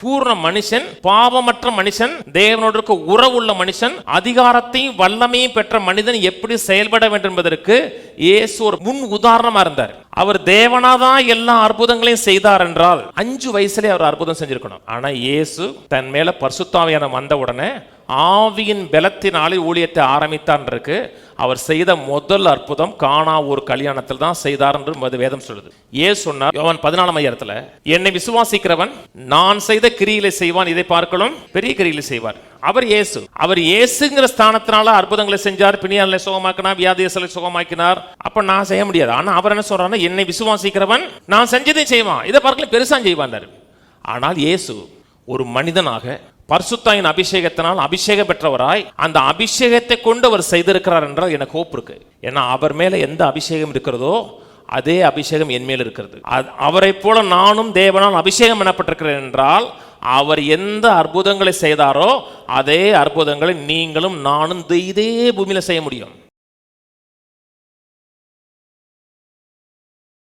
பூர்ண மனுஷன், பாவமற்ற மனுஷன், தேவனோடு இருக்க உறவுள்ள மனுஷன், அதிகாரத்தையும் வல்லமையும் பெற்ற மனிதன் எப்படி செயல்பட வேண்டும் என்பதற்கு இயேசு ஒரு முன் உதாரணமா இருந்தார். அவர் தேவனாதான் எல்லா அற்புதங்களையும் செய்தார் என்றால் 5 வயசுல அவர் அற்புதம் செஞ்சிருக்கணும். ஆனா இயேசு தன் மேல பரிசுத்த ஆவியானவர் வந்த உடனே ஆவியின் பலத்தினாலே ஊழியத்தை ஆரம்பித்தார் இருக்கு. அவர் செய்த முதல் அற்புதம் கானா ஒரு கல்யாணத்தில் தான் செய்தார் என்று வேதம் சொல்லுது. இயேசு சொன்னார் யோவான் 14 என்னை விசுவாசிக்கிறவன் நான் செய்த கிரியிலை செய்வான், இதை பார்க்கலாம் பெரிய கிரியிலை செய்வார். அவர் இயேசுங்கிற ஸ்தானத்தினால அற்புதங்களை செஞ்சார், பிணியாளரை சுகமாக்கினார், வியாதியஸ்தரை சுகமாக்கினார். அப்ப நான் செய்ய முடியாது. ஆனா அவர் என்ன சொல்றாருன்னா என்னை விசுவாசிக்கிறவன் நான் செஞ்சதை செய்வான், இதை பார்க்கலாம் பெருசா செய்வான். ஆனால் இயேசு ஒரு மனிதனாக பரிசுத்தாவின் அபிஷேகத்தினால் அபிஷேகம் பெற்றவராய் அந்த அபிஷேகத்தை கொண்டு அவர் செய்திருக்கிறார் என்றால் எனக்கு ஹோப் இருக்கு. ஏன்னா அவர் மேல எந்த அபிஷேகம் இருக்கிறதோ அதே அபிஷேகம் என் மேல் இருக்கிறது. அவரை போல நானும் தேவனால் அபிஷேகம் எனப்பட்டிருக்கிறேன் என்றால் அவர் எந்த அற்புதங்களை செய்தாரோ அதே அற்புதங்களை நீங்களும் நானும் இதே பூமியில செய்ய முடியும்.